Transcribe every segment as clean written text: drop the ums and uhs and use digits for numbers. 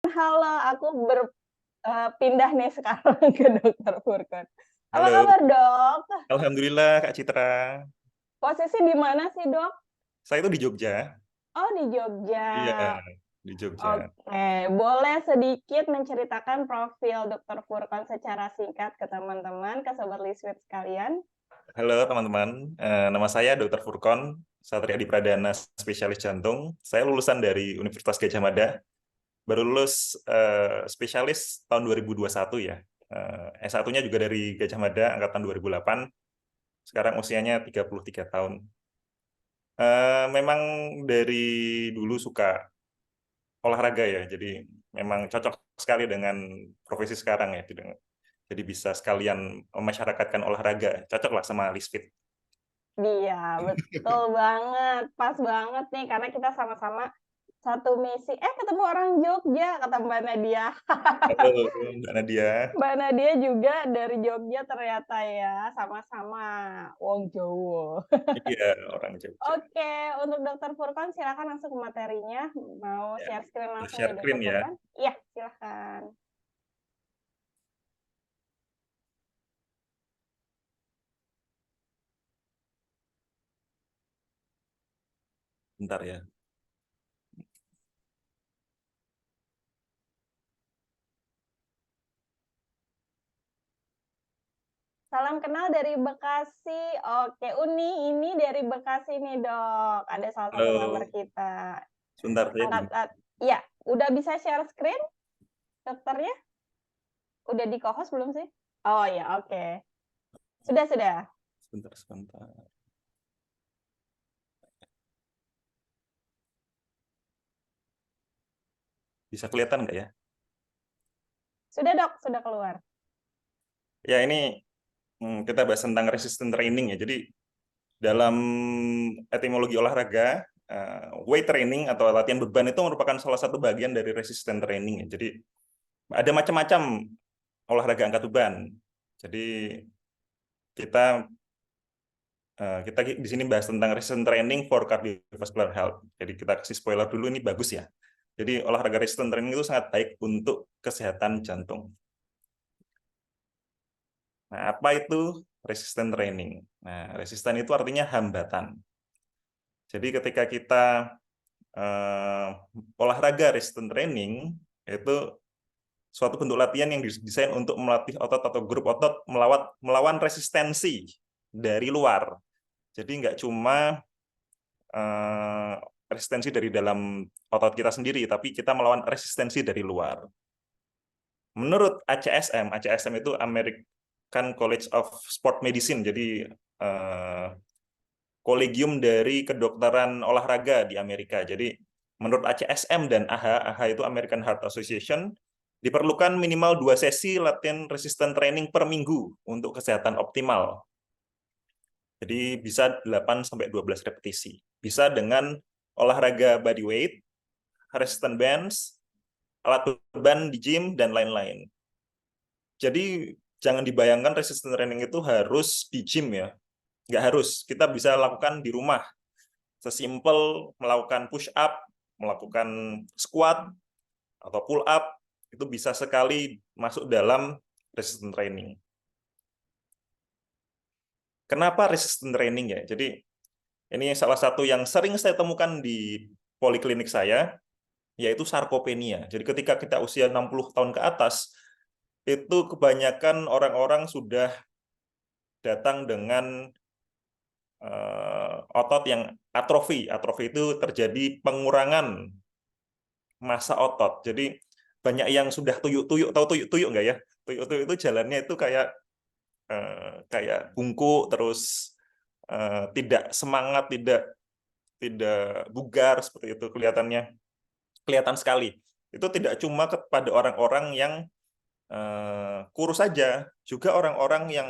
Halo, aku pindah nih sekarang ke Dokter Furkon. Apa Halo, kabar, Dok? alhamdulillah Kak Citra. Posisi di mana sih, Dok? Saya itu di Jogja. Oh, di Jogja. Iya, di Jogja. Oke, boleh sedikit menceritakan profil Dokter Furkon secara singkat ke teman-teman, ke Sobat Liswit sekalian? Halo teman-teman, nama saya Dr. Furkon, Satria Adi Pradana, spesialis jantung. Saya lulusan dari Universitas Gadjah Mada, baru lulus spesialis tahun 2021 ya. S1-nya juga dari Gadjah Mada, angkatan 2008. Sekarang usianya 33 tahun. Memang dari dulu suka olahraga ya, jadi memang cocok sekali dengan profesi sekarang ya. Jadi bisa sekalian memasyarakatkan olahraga, cocok lah sama Lisfit. Iya, betul banget. Pas banget nih, karena kita sama-sama satu misi. Ketemu orang Jogja, kata Mbak Nadia. Halo, Mbak Nadia. Mbak Nadia juga dari Jogja ternyata ya, sama-sama wong Jowo. Iya, orang Jogja. Oke, untuk Dokter Furkon silakan langsung ke materinya. Mau Ya, share screen langsung share nih Dokter screen ya. Furkon? Iya, silakan. Bentar ya. Salam kenal dari Bekasi. Oke, Uni ini dari Bekasi nih, Dok. Ada salah satu member Halo, kita. sebentar saya di Iya, udah bisa share screen dokternya? Udah di co-host belum sih? Oh ya, oke. Sudah. sebentar. Bisa kelihatan nggak ya? Sudah, Dok, sudah keluar. Ya, ini kita bahas tentang resistance training ya. Jadi dalam etimologi olahraga, weight training atau latihan beban itu merupakan salah satu bagian dari resistance training ya. Jadi ada macam-macam olahraga angkat beban. Jadi kita kita di sini bahas tentang resistance training for cardiovascular health. Jadi kita kasih spoiler dulu, ini bagus ya. Jadi olahraga resistance training itu sangat baik untuk kesehatan jantung. Nah, apa itu resistance training? Nah, resisten itu artinya hambatan. Jadi ketika kita olahraga resistance training, itu suatu bentuk latihan yang didesain untuk melatih otot atau grup otot melawan resistensi dari luar. Jadi nggak cuma resistensi dari dalam otot kita sendiri, tapi kita melawan resistensi dari luar. Menurut ACSM itu American College of Sport Medicine, jadi kolegium dari kedokteran olahraga di Amerika. Jadi menurut ACSM dan AHA itu American Heart Association, diperlukan minimal 2 sesi latihan resistance training per minggu untuk kesehatan optimal. Jadi bisa 8-12 repetisi. Bisa dengan olahraga body weight, resistance bands, alat beban di gym, dan lain-lain. Jadi jangan dibayangkan resistance training itu harus di gym ya. Nggak harus, kita bisa lakukan di rumah. Sesimpel melakukan push up, melakukan squat, atau pull up, itu bisa sekali masuk dalam resistance training. Kenapa resistance training ya? Jadi ini salah satu yang sering saya temukan di poliklinik saya, yaitu sarkopenia. Jadi ketika kita usia 60 tahun ke atas, itu kebanyakan orang-orang sudah datang dengan otot yang atrofi. Atrofi itu terjadi pengurangan massa otot. Jadi banyak yang sudah tuyuk-tuyuk, tahu tuyuk-tuyuk nggak ya? Tuyuk-tuyuk itu jalannya itu kayak bungkuk, terus tidak semangat, tidak bugar seperti itu kelihatannya. Kelihatan sekali. Itu tidak cuma kepada orang-orang yang kurus saja, juga orang-orang yang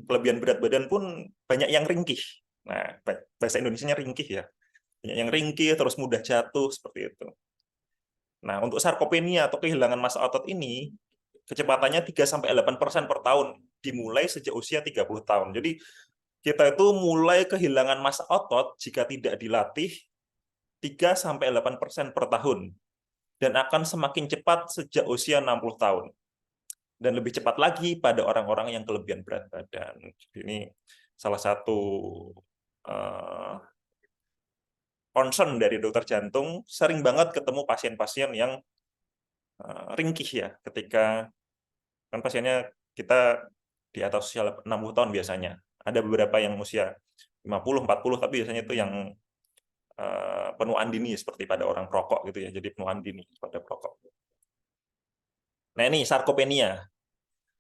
kelebihan berat badan pun banyak yang ringkih. Nah, bahasa Indonesianya ringkih ya. Banyak yang ringkih, terus mudah jatuh, seperti itu. Nah, untuk sarkopenia atau kehilangan massa otot ini, kecepatannya 3-8% per tahun, dimulai sejak usia 30 tahun. Jadi, kita itu mulai kehilangan massa otot jika tidak dilatih 3-8% per tahun. dan akan semakin cepat sejak usia 60 tahun. Dan lebih cepat lagi pada orang-orang yang kelebihan berat badan. Jadi ini salah satu concern dari dokter jantung, sering banget ketemu pasien-pasien yang ringkih ya, ketika kan pasiennya kita di atas usia 60 tahun biasanya. Ada beberapa yang usia 50, 40, tapi biasanya itu yang penuaan dini seperti pada orang perokok gitu ya, jadi penuaan dini pada perokok. Nah ini sarkopenia.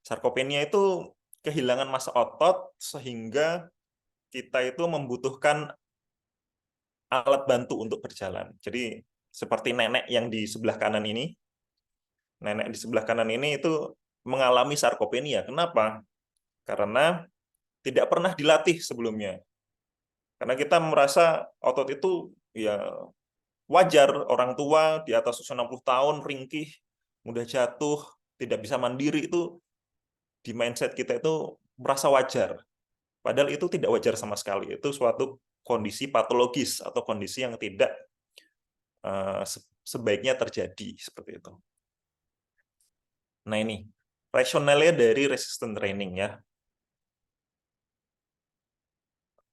Sarkopenia itu kehilangan massa otot sehingga kita itu membutuhkan alat bantu untuk berjalan. Jadi seperti nenek yang di sebelah kanan ini, nenek di sebelah kanan ini itu mengalami sarkopenia. Kenapa? Karena tidak pernah dilatih sebelumnya. Karena kita merasa otot itu ya wajar, orang tua di atas usia 60 tahun ringkih, mudah jatuh, tidak bisa mandiri, itu di mindset kita itu merasa wajar. Padahal itu tidak wajar sama sekali. Itu suatu kondisi patologis atau kondisi yang tidak sebaiknya terjadi seperti itu. Nah ini rasionalnya dari resistant training ya.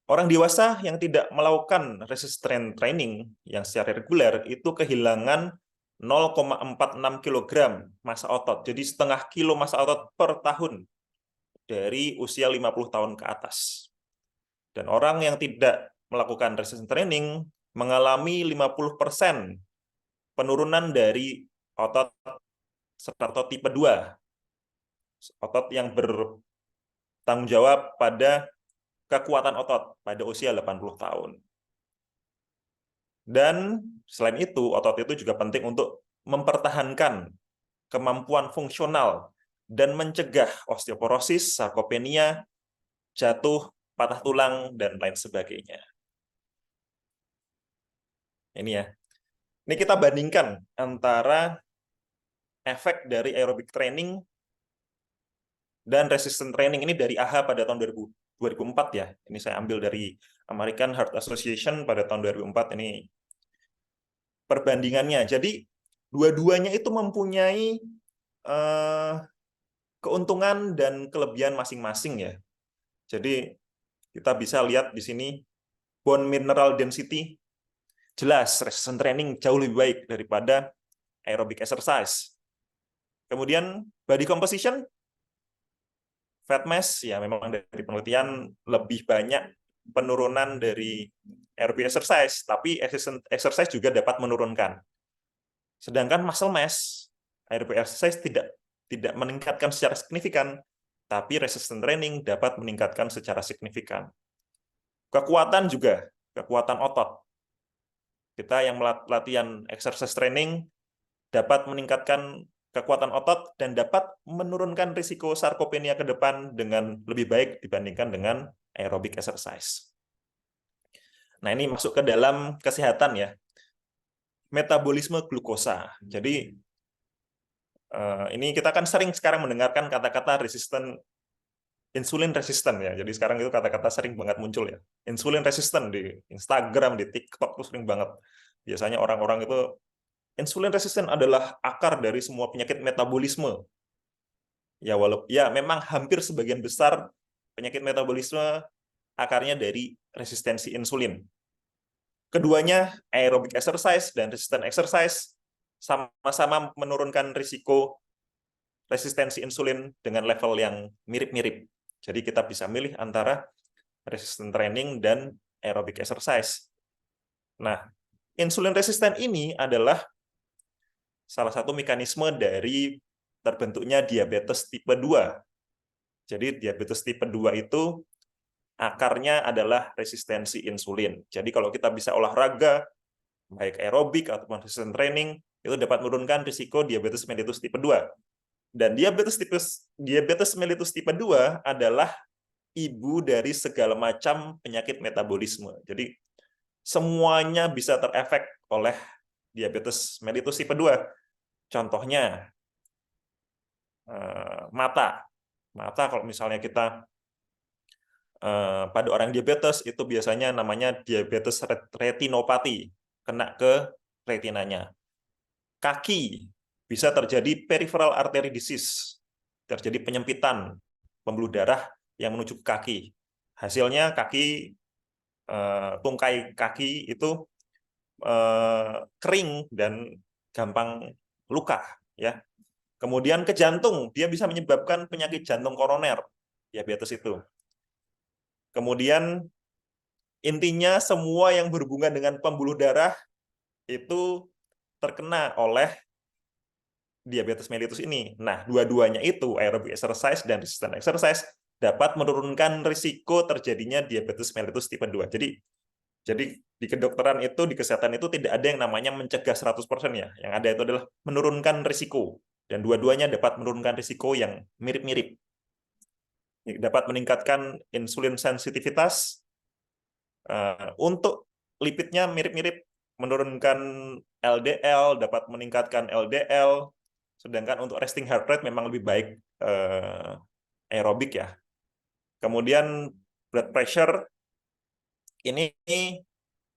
Orang dewasa yang tidak melakukan resistant training yang secara reguler itu kehilangan 0,46 kg massa otot. Jadi setengah kilo massa otot per tahun dari usia 50 tahun ke atas. Dan orang yang tidak melakukan resistant training mengalami 50% penurunan dari otot Starto tipe 2. Otot yang bertanggung jawab pada kekuatan otot pada usia 80 tahun. Dan selain itu, otot itu juga penting untuk mempertahankan kemampuan fungsional dan mencegah osteoporosis, sarkopenia, jatuh, patah tulang, dan lain sebagainya. Ini ya. Ini kita bandingkan antara efek dari aerobic training dan resistant training. Ini dari AHA pada tahun 2004 ya. Ini saya ambil dari American Heart Association pada tahun 2004. Ini perbandingannya. Jadi dua-duanya itu mempunyai keuntungan dan kelebihan masing-masing ya. Jadi kita bisa lihat di sini bone mineral density jelas resistant training jauh lebih baik daripada aerobic exercise. Kemudian body composition, fat mass ya memang dari penelitian lebih banyak penurunan dari aerobic exercise, tapi resistant exercise juga dapat menurunkan. Sedangkan muscle mass, aerobic exercise tidak meningkatkan secara signifikan, tapi resistant training dapat meningkatkan secara signifikan. Kekuatan juga, kekuatan otot. Kita yang latihan exercise training dapat meningkatkan kekuatan otot dan dapat menurunkan risiko sarkopenia ke depan dengan lebih baik dibandingkan dengan aerobic exercise. Nah, ini masuk ke dalam kesehatan ya. Metabolisme glukosa. Jadi ini kita kan sering sekarang mendengarkan kata-kata insulin resistant ya. Jadi sekarang itu kata-kata sering banget muncul ya. Insulin resistant di Instagram, di TikTok itu sering banget. Biasanya orang-orang itu insulin resistant adalah akar dari semua penyakit metabolisme. Ya memang hampir sebagian besar penyakit metabolisme akarnya dari resistensi insulin. Keduanya, aerobic exercise dan resistant exercise, sama-sama menurunkan risiko resistensi insulin dengan level yang mirip-mirip. Jadi kita bisa milih antara resistant training dan aerobic exercise. Nah, insulin resisten ini adalah salah satu mekanisme dari terbentuknya diabetes tipe 2. Jadi diabetes tipe 2 itu akarnya adalah resistensi insulin. Jadi kalau kita bisa olahraga, baik aerobik ataupun resistant training, itu dapat menurunkan risiko diabetes mellitus tipe 2. Dan diabetes mellitus tipe 2 adalah ibu dari segala macam penyakit metabolisme. Jadi semuanya bisa terefek oleh diabetes mellitus tipe 2. Contohnya mata. Mata kalau misalnya kita pada orang diabetes itu biasanya namanya diabetes retinopati, kena ke retinanya. kaki bisa terjadi peripheral artery disease, terjadi penyempitan pembuluh darah yang menuju ke kaki. Hasilnya kaki, tungkai kaki itu kering dan gampang luka, ya. Kemudian ke jantung, dia bisa menyebabkan penyakit jantung koroner, diabetes itu. Kemudian intinya semua yang berhubungan dengan pembuluh darah itu terkena oleh diabetes mellitus ini. Nah, dua-duanya itu, aerobic exercise dan resistant exercise, dapat menurunkan risiko terjadinya diabetes mellitus tipe 2. Jadi di kedokteran itu, di kesehatan itu tidak ada yang namanya mencegah 100% ya. Yang ada itu adalah menurunkan risiko. Dan dua-duanya dapat menurunkan risiko yang mirip-mirip. Dapat meningkatkan insulin sensitivitas, untuk lipidnya mirip-mirip, menurunkan LDL, dapat meningkatkan LDL, sedangkan untuk resting heart rate memang lebih baik aerobik ya. Kemudian blood pressure, ini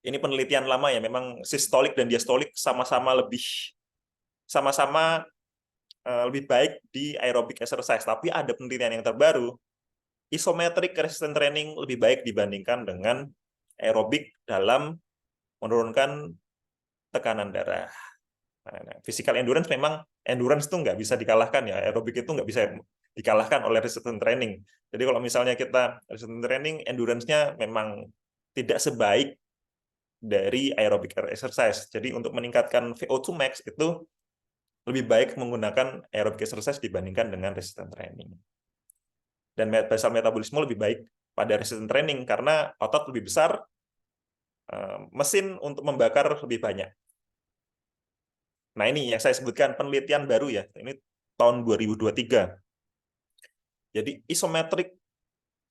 penelitian lama ya, memang sistolik dan diastolik sama-sama lebih baik di aerobic exercise. Tapi ada penelitian yang terbaru, isometric resistance training lebih baik dibandingkan dengan aerobik dalam menurunkan tekanan darah. Nah, physical endurance memang endurance itu nggak bisa dikalahkan ya, aerobik itu nggak bisa dikalahkan oleh resistance training. Jadi kalau misalnya kita resistance training, endurance-nya memang tidak sebaik dari aerobic exercise. Jadi untuk meningkatkan VO2 max itu lebih baik menggunakan aerobic exercise dibandingkan dengan resistance training. Dan basal metabolisme lebih baik pada resistance training karena otot lebih besar, mesin untuk membakar lebih banyak. Nah, ini yang saya sebutkan penelitian baru ya. Ini tahun 2023. Jadi isometric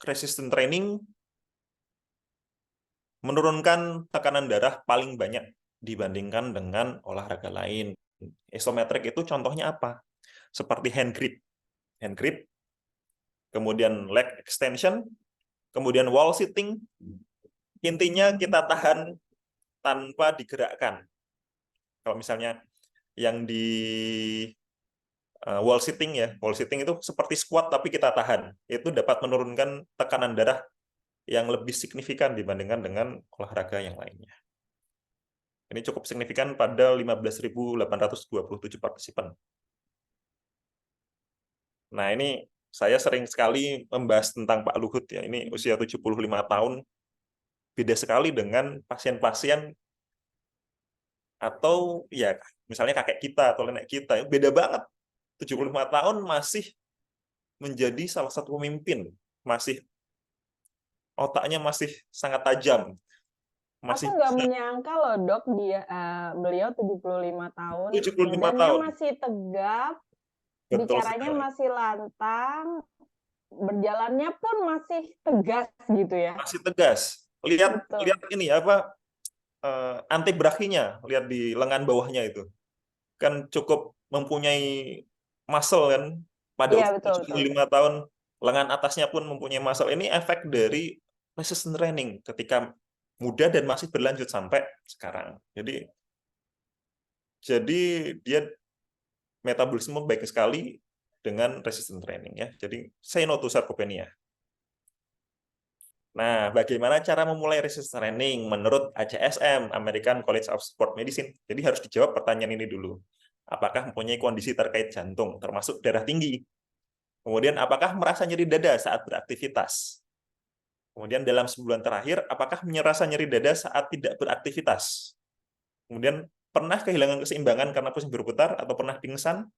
resistance training menurunkan tekanan darah paling banyak dibandingkan dengan olahraga lain. Isometric itu contohnya apa? Seperti hand grip, kemudian leg extension, kemudian wall sitting. Intinya kita tahan tanpa digerakkan. Kalau misalnya yang di wall sitting ya, wall sitting itu seperti squat tapi kita tahan. Itu dapat menurunkan tekanan darah yang lebih signifikan dibandingkan dengan olahraga yang lainnya. Ini cukup signifikan pada 15.827 partisipan. Nah, ini saya sering sekali membahas tentang Pak Luhut ya. Ini usia 75 tahun, beda sekali dengan pasien-pasien atau ya misalnya kakek kita atau nenek kita, beda banget. 75 tahun masih menjadi salah satu pemimpin, masih otaknya masih sangat tajam, Aku masih nggak menyangka loh dok, beliau 75 tahun, 75 badannya tahun. masih tegap, Betul bicaranya sekali. masih lantang, berjalannya pun masih tegas gitu ya. Masih tegas. Lihat Betul. ini apa, antebrachinya, lihat di lengan bawahnya itu. Kan cukup mempunyai muscle kan, pada Iya usia betul betul. 75 tahun, lengan atasnya pun mempunyai muscle. Ini efek dari resistance training ketika muda dan masih berlanjut sampai sekarang. Jadi dia metabolisme baik sekali dengan resistance training ya. Jadi say no to sarcopenia. Nah, bagaimana cara memulai resistance training menurut ACSM, American College of Sport Medicine? Jadi harus dijawab pertanyaan ini dulu. Apakah mempunyai kondisi terkait jantung, termasuk darah tinggi? Kemudian, apakah merasa nyeri dada saat beraktivitas? Kemudian, dalam sebulan terakhir, apakah merasa nyeri dada saat tidak beraktivitas? Kemudian, pernah kehilangan keseimbangan karena pusing berputar atau pernah pingsan?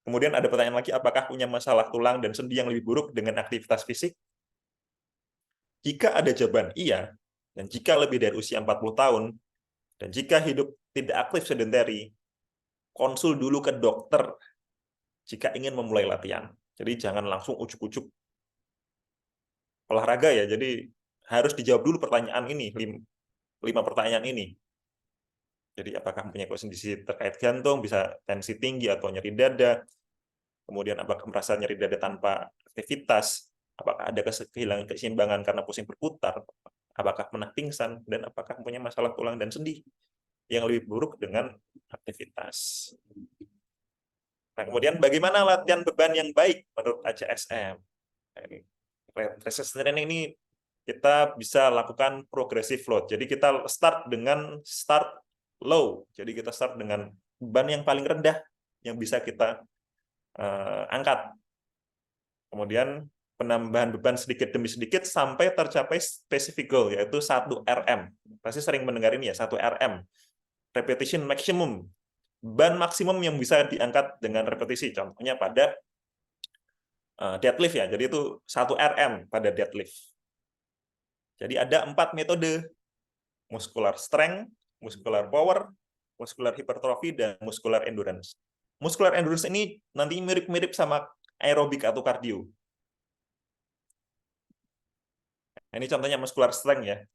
Kemudian ada pertanyaan lagi, apakah punya masalah tulang dan sendi yang lebih buruk dengan aktivitas fisik? Jika ada jawaban iya, dan jika lebih dari usia 40 tahun, dan jika hidup tidak aktif sedentary, konsul dulu ke dokter jika ingin memulai latihan. Jadi jangan langsung ujuk-ujuk olahraga ya. Jadi harus dijawab dulu pertanyaan ini, 5 pertanyaan ini. Jadi apakah mempunyai kondisi terkait jantung, bisa tensi tinggi atau nyeri dada, kemudian apakah merasa nyeri dada tanpa aktivitas, apakah ada kehilangan keseimbangan karena pusing berputar, apakah pernah pingsan, dan apakah mempunyai masalah tulang dan sendi. yang lebih buruk dengan aktivitas. Nah, kemudian bagaimana latihan beban yang baik menurut ACSM? Resistance training ini kita bisa lakukan progressive load. Jadi kita start low. Jadi kita start dengan beban yang paling rendah yang bisa kita angkat. Kemudian penambahan beban sedikit demi sedikit sampai tercapai specific goal, yaitu 1 RM. Pasti sering mendengar ini ya, 1 RM. Repetition maximum. Beban maksimum yang bisa diangkat dengan repetisi. Contohnya pada deadlift ya. Jadi itu 1 RM pada deadlift. Jadi ada 4 metode. Muscular strength, muscular power, muscular hypertrophy, dan muscular endurance. Muscular endurance ini nanti mirip-mirip sama aerobik atau kardio. Ini contohnya muscular strength ya.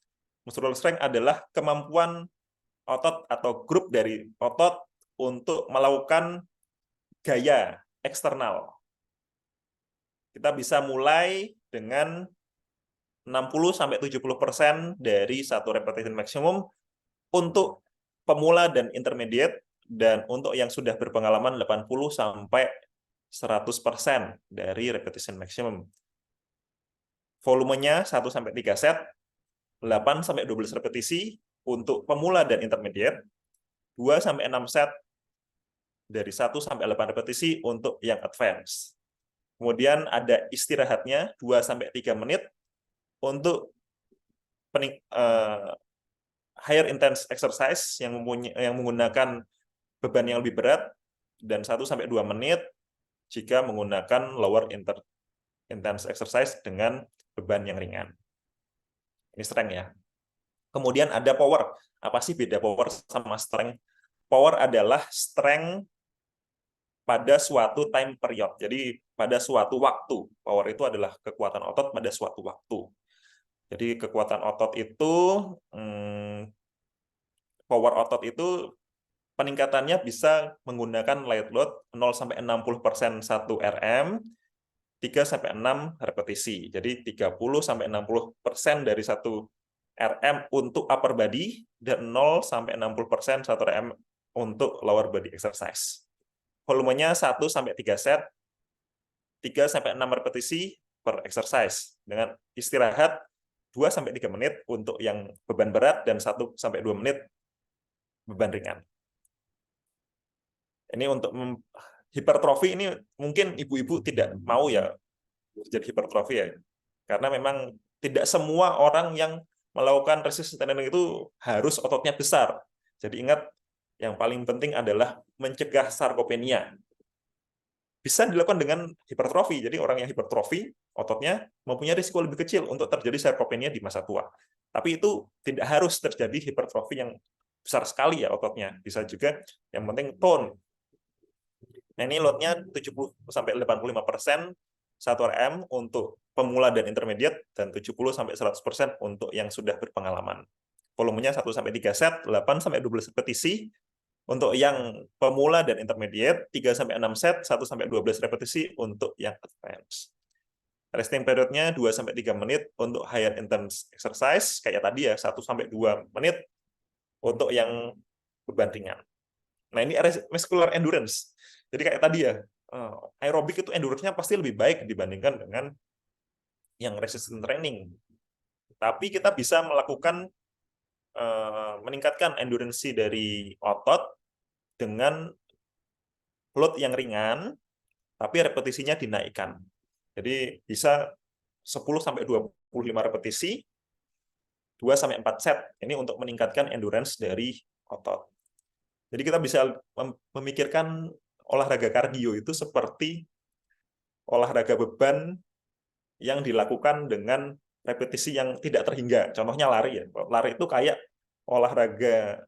Muscular strength adalah kemampuan otot atau grup dari otot untuk melakukan gaya eksternal. Kita bisa mulai dengan 60-70% dari satu repetition maksimum untuk pemula dan intermediate, dan untuk yang sudah berpengalaman 80-100% dari repetition maksimum. Volumenya 1-3 set, 8-12 repetisi untuk pemula dan intermediate, 2-6 set dari 1-8 repetisi untuk yang advance. Kemudian ada istirahatnya 2-3 menit untuk higher intense exercise yang menggunakan beban yang lebih berat, dan 1-2 menit jika menggunakan lower intense exercise dengan beban yang ringan. Ini strength ya. Kemudian ada power. Apa sih beda power sama strength? Power adalah strength pada suatu time period. Jadi pada suatu waktu. Power itu adalah kekuatan otot pada suatu waktu. Jadi kekuatan otot itu, power otot itu peningkatannya bisa menggunakan light load 0-60% 1 RM, 3-6 repetisi. Jadi 30-60% dari 1 RM untuk upper body, dan 0-60% 1 RM untuk lower body exercise. Volumenya 1-3 set, 3-6 repetisi per exercise, dengan istirahat 2-3 menit untuk yang beban berat, dan 1-2 menit beban ringan. Ini untuk hipertrofi, ini mungkin ibu-ibu tidak mau ya jadi hipertrofi ya, karena memang tidak semua orang yang melakukan resistance training itu harus ototnya besar. Jadi ingat, yang paling penting adalah mencegah sarkopenia. Bisa dilakukan dengan hipertrofi. Jadi orang yang hipertrofi ototnya mempunyai risiko lebih kecil untuk terjadi sarkopenia di masa tua. Tapi itu tidak harus terjadi hipertrofi yang besar sekali ya ototnya. Bisa juga yang penting tone. Nah, ini loadnya 70-85% 1 RM untuk pemula dan intermediate, dan 70-100% untuk yang sudah berpengalaman. Volumenya 1-3 set, 8-12 repetisi untuk yang pemula dan intermediate, 3-6 set, 1-12 repetisi untuk yang advance. Resting periodnya 2-3 menit untuk higher intense exercise, kayak tadi ya, 1-2 menit untuk yang beban ringan. Nah, ini muscular endurance. Jadi kayak tadi ya, aerobik itu endurance-nya pasti lebih baik dibandingkan dengan yang resistance training. Tapi kita bisa melakukan meningkatkan endurance dari otot dengan load yang ringan, tapi repetisinya dinaikkan. Jadi bisa 10-25 repetisi, 2-4 set. Ini untuk meningkatkan endurance dari otot. Jadi kita bisa memikirkan olahraga kardio itu seperti olahraga beban yang dilakukan dengan repetisi yang tidak terhingga. Contohnya lari ya. Lari itu kayak olahraga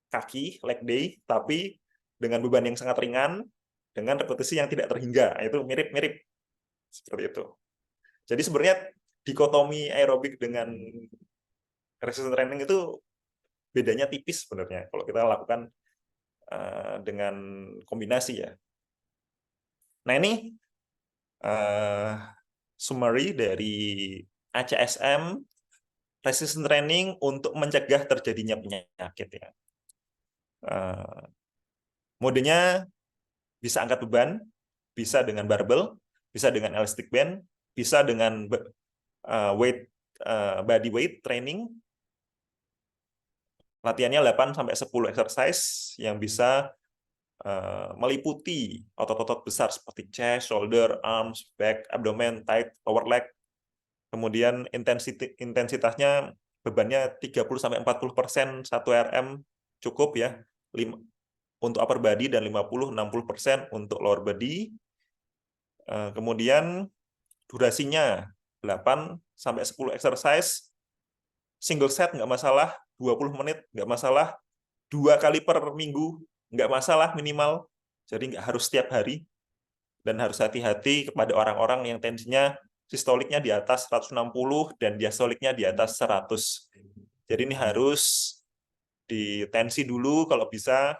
kaki, leg day, tapi dengan beban yang sangat ringan, dengan repetisi yang tidak terhingga. Itu mirip-mirip seperti itu. Jadi sebenarnya dikotomi aerobik dengan resistance training itu bedanya tipis sebenarnya kalau kita lakukan dengan kombinasi ya. Nah, ini summary dari ACSM resistance training untuk mencegah terjadinya penyakit ya. Modenya bisa angkat beban, bisa dengan barbell, bisa dengan elastic band, bisa dengan body weight training. Latihannya 8-10 exercise yang bisa meliputi otot-otot besar seperti chest, shoulder, arms, back, abdomen, thigh, lower leg. Kemudian intensitasnya bebannya 30-40% 1 RM cukup ya. Untuk upper body dan 50-60% untuk lower body. Kemudian durasinya 8-10 exercise, single set nggak masalah, 20 menit nggak masalah, 2 kali per minggu nggak masalah minimal. Jadi nggak harus setiap hari. Dan harus hati-hati kepada orang-orang yang tensinya sistoliknya di atas 160 dan diastoliknya di atas 100. Jadi ini harus ditensi dulu kalau bisa,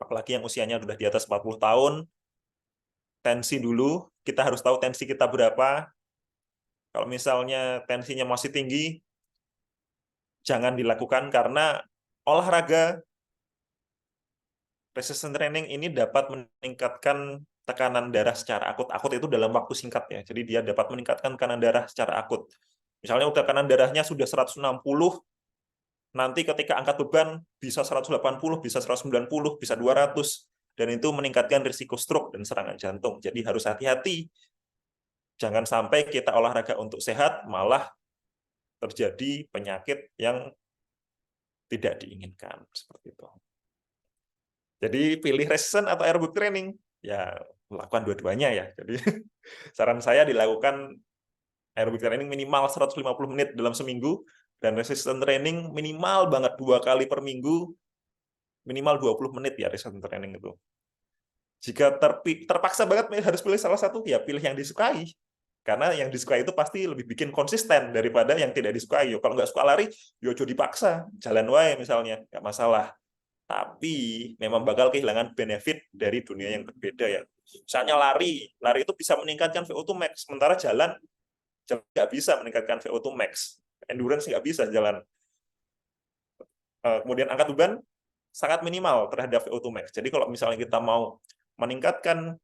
apalagi yang usianya sudah di atas 40 tahun, tensi dulu, kita harus tahu tensi kita berapa. Kalau misalnya tensinya masih tinggi, jangan dilakukan karena olahraga resistance training ini dapat meningkatkan tekanan darah secara akut. Akut itu dalam waktu singkat ya. Jadi dia dapat meningkatkan tekanan darah secara akut. Misalnya tekanan darahnya sudah 160, nanti ketika angkat beban bisa 180, bisa 190, bisa 200. Dan itu meningkatkan risiko stroke dan serangan jantung. Jadi harus hati-hati. Jangan sampai kita olahraga untuk sehat, malah terjadi penyakit yang tidak diinginkan. Seperti itu. Jadi pilih resistance atau aerobic training. Ya, lakukan dua-duanya ya. Jadi saran saya dilakukan aerobic training minimal 150 menit dalam seminggu, dan resistance training minimal banget 2 kali per minggu, minimal 20 menit ya resistance training itu. Jika terpaksa banget harus pilih salah satu, ya pilih yang disukai. Karena yang disukai itu pasti lebih bikin konsisten daripada yang tidak disukai. Kalau nggak suka lari, yojo dipaksa. Jalan wae misalnya, nggak masalah. Tapi memang bakal kehilangan benefit dari dunia yang berbeda ya. Misalnya lari itu bisa meningkatkan VO2 max, sementara jalan nggak bisa meningkatkan VO2 max. Endurance nggak bisa jalan. Kemudian angkat beban sangat minimal terhadap VO2 max. Jadi kalau misalnya kita mau meningkatkan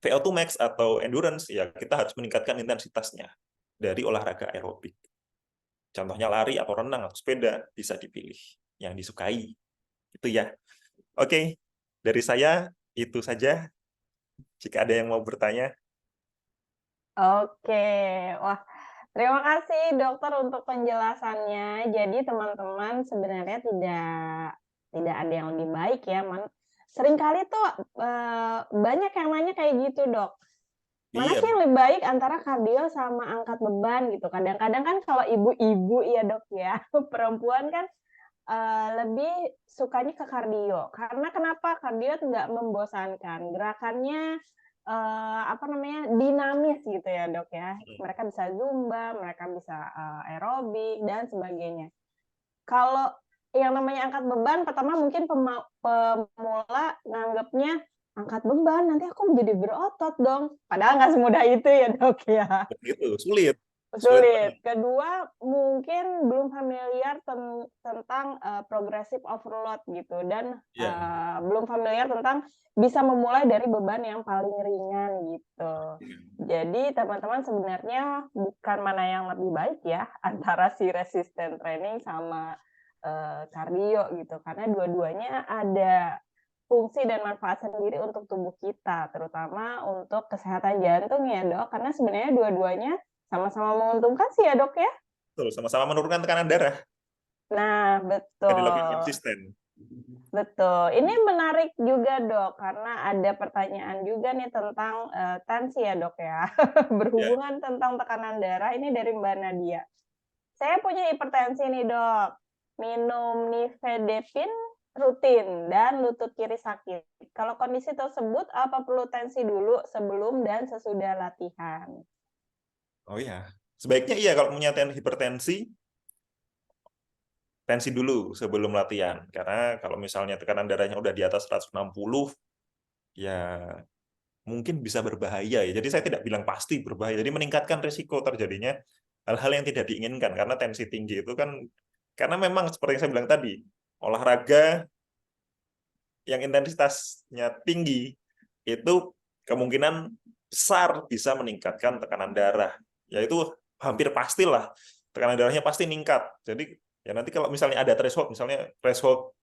VO2 max atau endurance, ya kita harus meningkatkan intensitasnya dari olahraga aerobik. Contohnya lari atau renang atau sepeda, bisa dipilih yang disukai. Itu ya. Oke, dari saya itu saja. Jika ada yang mau bertanya. Oke, wah terima kasih dokter untuk penjelasannya. Jadi teman-teman sebenarnya tidak ada yang lebih baik ya, seringkali tuh, banyak yang nanya kayak gitu, Dok. Mana Iya, sih yang lebih baik antara kardio sama angkat beban gitu? Kadang-kadang kan kalau ibu-ibu ya, Dok, ya, perempuan kan, lebih sukanya ke kardio. Karena kenapa? Kardio nggak membosankan, gerakannya, dinamis gitu ya, Dok, ya. Mereka bisa zumba, mereka bisa, aerobik dan sebagainya. Kalau yang namanya angkat beban, pertama mungkin pemula nganggapnya, angkat beban, nanti aku menjadi berotot dong. Padahal nggak semudah itu ya, Dok, ya. begitu, sulit. Sulit Sulit. banget. Kedua, mungkin belum familiar tentang, progressive overload gitu dan, Iya. belum familiar tentang bisa memulai dari beban yang paling ringan gitu. Jadi teman-teman sebenarnya bukan mana yang lebih baik ya antara si resistance training sama, kardio gitu. Karena dua-duanya ada fungsi dan manfaat sendiri untuk tubuh kita, terutama untuk kesehatan jantung ya, Dok. Karena sebenarnya dua-duanya sama-sama menguntungkan sih ya, Dok, ya? Betul, sama-sama menurunkan tekanan darah. Nah, Jadi lebih betul. konsisten. Betul. Ini menarik juga, Dok, karena ada pertanyaan juga nih tentang, tensi ya, Dok, ya. Ya. Berhubungan tentang tekanan darah, ini dari Mbak Nadia. Saya punya hipertensi nih, Dok. Minum nifedipin rutin dan lutut kiri sakit. Kalau kondisi tersebut, apa perlu tensi dulu sebelum dan sesudah latihan? Oh iya. Sebaiknya iya kalau punya hipertensi, tensi dulu sebelum latihan. Karena kalau misalnya tekanan darahnya udah di atas 160, ya mungkin bisa berbahaya ya. Jadi saya tidak bilang pasti berbahaya. Jadi meningkatkan risiko terjadinya hal-hal yang tidak diinginkan karena tensi tinggi itu kan karena memang seperti yang saya bilang tadi, olahraga yang intensitasnya tinggi itu kemungkinan besar bisa meningkatkan tekanan darah. Yaitu hampir pastilah tekanan darahnya pasti meningkat. Jadi ya nanti kalau misalnya ada threshold, misalnya threshold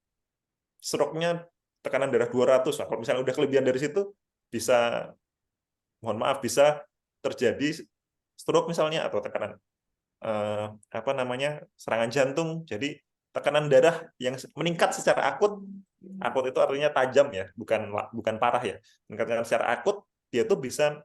stroke-nya tekanan darah 200, nah, kalau misalnya udah kelebihan dari situ bisa mohon maaf bisa terjadi stroke misalnya atau tekanan apa namanya serangan jantung. Jadi tekanan darah yang meningkat secara akut itu artinya tajam ya, bukan parah ya. Meningkatkan secara akut dia tuh bisa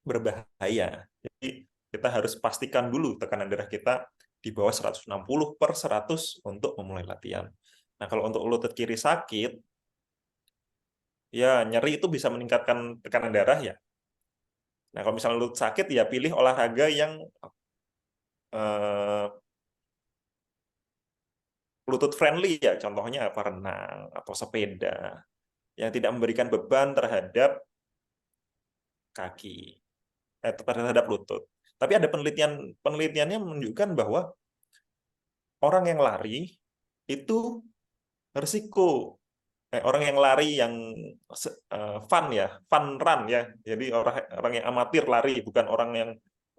berbahaya. Jadi kita harus pastikan dulu tekanan darah kita di bawah 160/100 untuk memulai latihan. Nah, kalau untuk lutut kiri sakit, ya nyeri itu bisa meningkatkan tekanan darah ya. Nah, kalau misalnya lutut sakit ya pilih olahraga yang lutut friendly ya, contohnya apa renang atau sepeda yang tidak memberikan beban terhadap kaki, terhadap lutut. Tapi ada penelitiannya menunjukkan bahwa orang yang lari itu risiko orang yang lari yang fun ya, fun run ya. Jadi orang yang amatir lari, bukan orang yang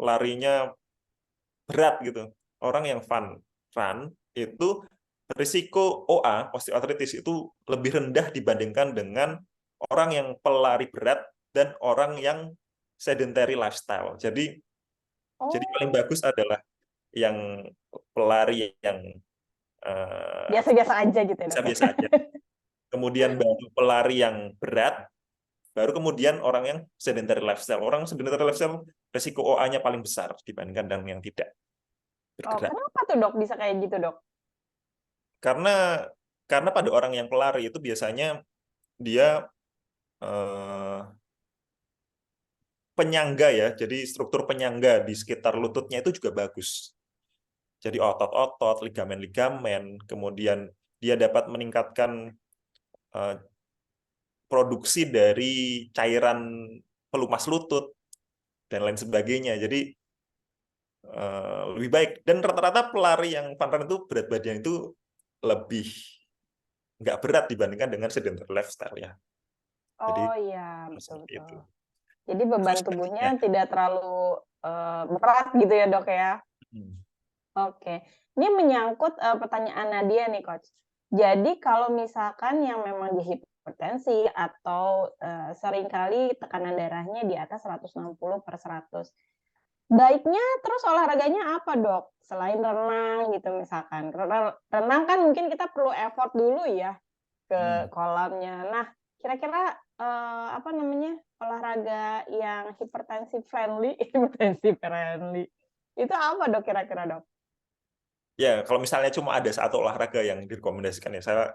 larinya berat gitu. Orang yang fun run itu risiko OA, osteoartritis itu lebih rendah dibandingkan dengan orang yang pelari berat dan orang yang sedentary lifestyle. Jadi paling Oh, bagus adalah yang pelari yang biasa-biasa aja gitu ya, Dok, ya? biasa-biasa aja. Kemudian baru pelari yang berat, baru kemudian orang yang sedentary lifestyle. Orang sedentary lifestyle risiko OA-nya paling besar dibandingkan dengan yang tidak Oh, bergerak. kenapa tuh, Dok, bisa kayak gitu, Dok? Karena pada orang yang pelari itu biasanya dia penyangga ya, jadi struktur penyangga di sekitar lututnya itu juga bagus. Jadi otot-otot, ligamen-ligamen, kemudian dia dapat meningkatkan produksi dari cairan pelumas lutut dan lain sebagainya. Jadi lebih baik. Dan rata-rata pelari yang fun run itu berat badan itu lebih nggak berat dibandingkan dengan sedentary lifestyle ya. Jadi Oh iya, seperti itu. betul-betul. Jadi beban Terus tubuhnya selanjutnya, tidak terlalu berat gitu ya, Dok, ya? hmm, Oke. Ini menyangkut pertanyaan Nadia nih, Coach. Jadi kalau misalkan yang memang dia hipertensi atau seringkali tekanan darahnya di atas 160/100, baiknya terus olahraganya apa, Dok? Selain renang gitu misalkan. Renang kan mungkin kita perlu effort dulu ya ke hmm. kolamnya. Nah, kira-kira, apa namanya, olahraga yang hipertensi friendly hipertensi friendly, itu apa, Dok, kira-kira, Dok? Ya kalau misalnya cuma ada satu olahraga yang direkomendasikan ya, saya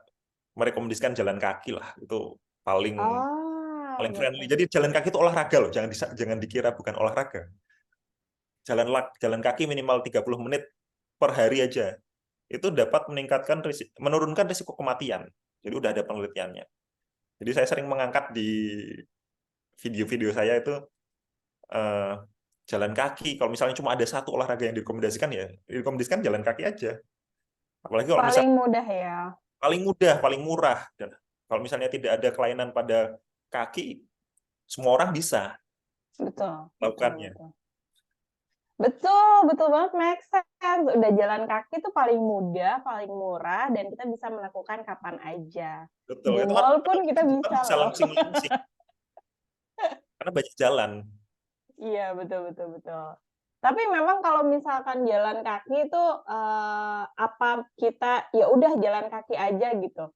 merekomendasikan jalan kaki lah. Itu paling Oh, friendly. gitu. Jadi jalan kaki itu olahraga loh, jangan dikira bukan olahraga. Jalan kaki minimal 30 menit per hari aja. Itu dapat menurunkan risiko kematian. Jadi udah ada penelitiannya. Jadi saya sering mengangkat di video-video saya itu eh, jalan kaki. Kalau misalnya cuma ada satu olahraga yang direkomendasikan ya, direkomendasikan jalan kaki aja. Apalagi kalau Paling misalnya mudah ya? paling mudah, paling murah. Dan kalau misalnya tidak ada kelainan pada kaki, semua orang bisa Betul betul melakukannya. betul. Betul betul banget, make sense. Udah jalan kaki tuh paling mudah, paling murah, dan kita bisa melakukan kapan aja. Betul. Di Itu mall pun kita orang bisa bisa loh. langsing-langsing karena banyak jalan. Iya, betul betul betul. Tapi memang kalau misalkan jalan kaki itu, apa kita ya udah jalan kaki aja gitu,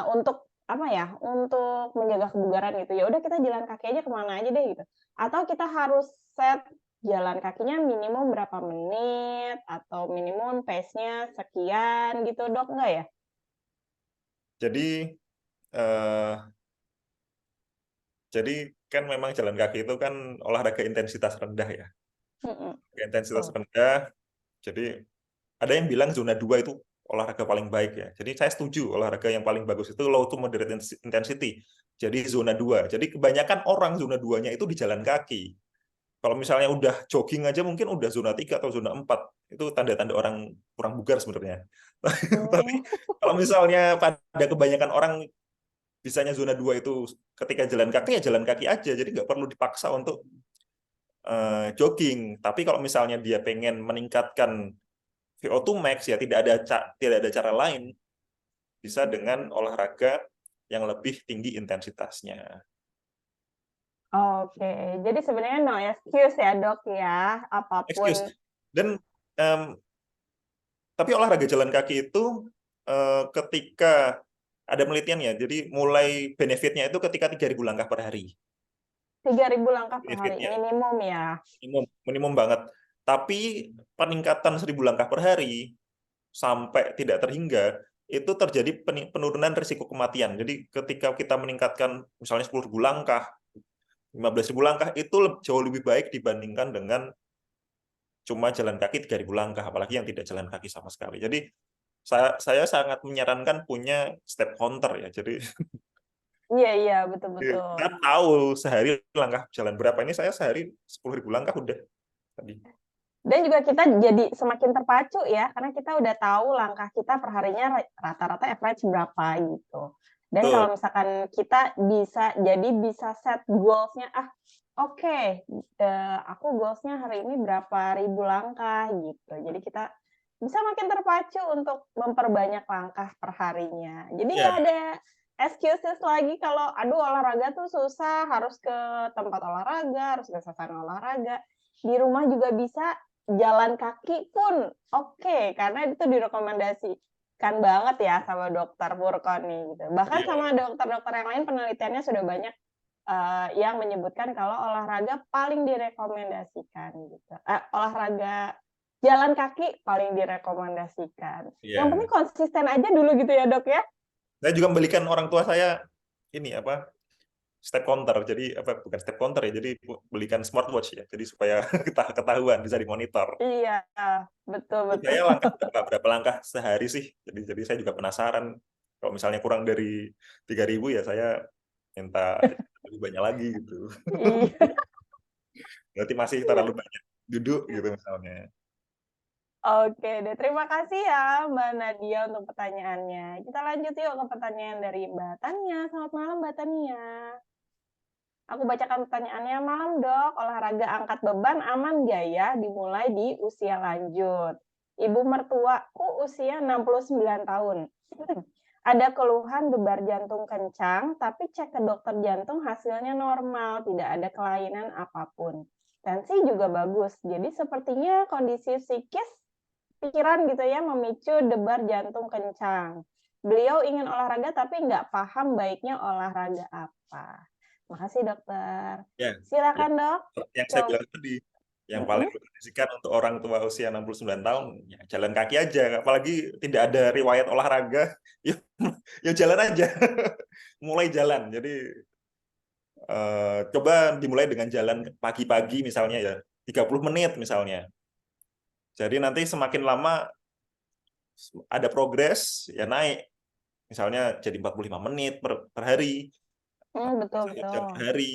untuk apa ya, untuk menjaga kebugaran gitu, ya udah kita jalan kaki aja kemana aja deh gitu. Atau kita harus set jalan kakinya minimum berapa menit atau minimum pace-nya sekian gitu, Dok, enggak ya? Jadi eh, kan memang jalan kaki itu kan olahraga intensitas rendah ya. Mhm, Intensitas betul. rendah. Jadi ada yang bilang zona 2 itu olahraga paling baik ya. Jadi saya setuju olahraga yang paling bagus itu low to moderate intensity. Jadi zona 2. Jadi kebanyakan orang zona 2-nya itu di jalan kaki. Kalau misalnya udah jogging aja mungkin udah zona 3 atau zona 4. Itu tanda-tanda orang kurang bugar sebenarnya. Tapi Hmm. kalau misalnya pada kebanyakan orang bisanya zona 2 itu ketika jalan kaki ya jalan kaki aja. Jadi nggak perlu dipaksa untuk jogging. Tapi kalau misalnya dia pengen meningkatkan VO2 max ya tidak ada cara lain, bisa dengan olahraga yang lebih tinggi intensitasnya. Oke, jadi sebenarnya no excuse ya dok ya, Excuse. apapun. Dan tapi olahraga jalan kaki itu ketika ada penelitian ya, jadi mulai benefitnya itu ketika 3.000 langkah per hari. 3.000 langkah per hari Benefitnya minimum ya. minimum banget. Tapi peningkatan 1.000 langkah per hari sampai tidak terhingga itu terjadi penurunan risiko kematian. Jadi ketika kita meningkatkan misalnya 10.000 langkah, 15.000 langkah itu jauh lebih baik dibandingkan dengan cuma jalan kaki 3.000 langkah, apalagi yang tidak jalan kaki sama sekali. Jadi saya sangat menyarankan punya step counter ya. Jadi Iya iya betul betul. kita tahu sehari langkah jalan berapa. Ini saya sehari 10.000 langkah udah tadi. Dan juga kita jadi semakin terpacu ya, karena kita udah tahu langkah kita perharinya rata-rata average berapa gitu. Dan Betul. kalau misalkan kita bisa set goals-nya, oke, aku goals-nya hari ini berapa ribu langkah gitu. Jadi kita bisa makin terpacu untuk memperbanyak langkah perharinya. Jadi nggak Ya, ada excuses lagi kalau aduh olahraga tuh susah, harus ke tempat olahraga, harus ke sasana olahraga. Di rumah juga bisa jalan kaki pun oke, karena itu direkomendasikan banget ya sama dokter Purkon nih gitu. Bahkan iya. sama dokter-dokter yang lain penelitiannya sudah banyak yang menyebutkan kalau olahraga paling direkomendasikan gitu. Olahraga jalan kaki paling direkomendasikan. Yang penting Iya. konsisten aja dulu gitu ya dok ya. Saya juga membelikan orang tua saya ini apa step counter. Jadi apa bukan step counter ya. Jadi belikan smartwatch ya. Jadi supaya ketahuan bisa dimonitor. Iya, betul betul. Saya langkah berapa langkah sehari sih. Jadi saya juga penasaran. Kalau misalnya kurang dari 3.000 ya saya minta lebih banyak lagi gitu. Iya. Berarti masih terlalu banyak duduk gitu misalnya. Oke deh, terima kasih ya Mbak Nadia untuk pertanyaannya. Kita lanjut yuk ke pertanyaan dari Mbak Tania. Selamat malam Mbak Tania. Aku bacakan pertanyaannya. Malam dok, olahraga angkat beban aman nggak ya dimulai di usia lanjut? Ibu mertuaku usia 69 tahun. Ada keluhan debar jantung kencang, tapi cek ke dokter jantung hasilnya normal, tidak ada kelainan apapun. Tensi juga bagus, jadi sepertinya kondisi psikis pikiran gitu ya memicu debar jantung kencang. Beliau ingin olahraga tapi nggak paham baiknya olahraga apa. Makasih dokter. Ya, ya. Silakan dok. Yang saya Coba. bilang tadi, yang paling rekomendasikan untuk orang tua usia 69 tahun, ya jalan kaki aja. Apalagi tidak ada riwayat olahraga, ya, ya jalan aja. Mulai jalan. Jadi coba dimulai dengan jalan pagi-pagi misalnya ya, 30 menit misalnya. Jadi nanti semakin lama ada progres, ya naik. Misalnya jadi 45 menit per hari, Betul satu jam per betul. hari,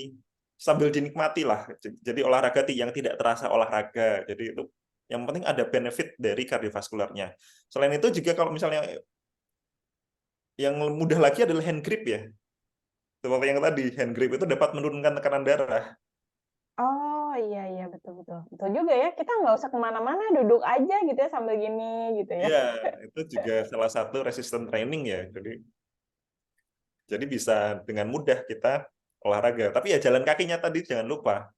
sambil dinikmati lah. Jadi olahraga yang tidak terasa olahraga. Jadi itu yang penting ada benefit dari kardiovaskularnya. Selain itu juga kalau misalnya yang mudah lagi adalah hand grip ya. Seperti yang tadi, hand grip itu dapat menurunkan tekanan darah. Oh iya iya betul betul. Betul juga ya. Kita nggak usah kemana-mana, duduk aja gitu ya sambil gini gitu ya. Iya, itu juga salah satu resistance training ya. Jadi bisa dengan mudah kita olahraga. Tapi ya jalan kakinya tadi jangan lupa.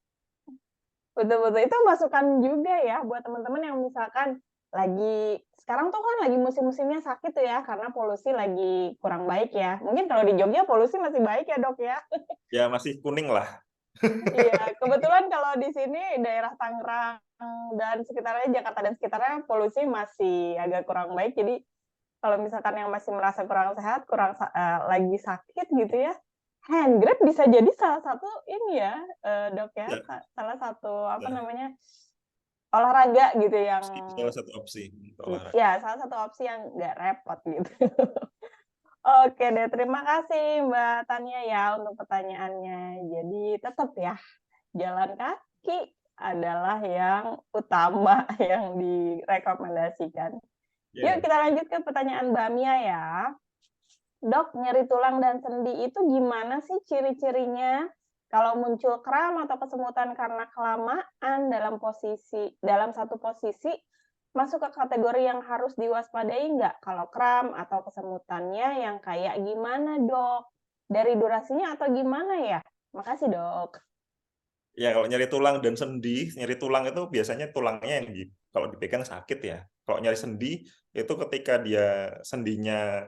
Betul betul. Itu masukan juga ya buat teman-teman yang misalkan lagi sekarang tuh kan lagi musim-musimnya sakit tuh ya karena polusi lagi kurang baik ya. Mungkin kalau di Jogja polusi masih baik ya dok ya. Ya masih kuning lah. Iya, kebetulan kalau di sini daerah Tangerang dan sekitarnya, Jakarta dan sekitarnya polusi masih agak kurang baik. Jadi kalau misalkan yang masih merasa kurang sehat, lagi sakit gitu ya, hand grip bisa jadi salah satu ini ya, dok ya, Ya, salah satu apa ya. namanya olahraga gitu yang Salah satu opsi untuk olahraga. ya salah satu opsi yang nggak repot gitu. Oke deh, terima kasih Mbak Tania ya untuk pertanyaannya. Jadi tetap ya jalan kaki adalah yang utama yang direkomendasikan. Yuk Ya. kita lanjut ke pertanyaan Mbak Mia ya. Dok, nyeri tulang dan sendi itu gimana sih ciri-cirinya? Kalau muncul kram atau kesemutan karena kelamaan dalam satu posisi, masuk ke kategori yang harus diwaspadai nggak? Kalau kram atau kesemutannya yang kayak gimana, Dok? Dari durasinya atau gimana ya? Makasih, Dok. Ya, kalau nyeri tulang dan sendi, nyeri tulang itu biasanya tulangnya yang kalau dipegang sakit ya. Kalau nyeri sendi itu ketika dia sendinya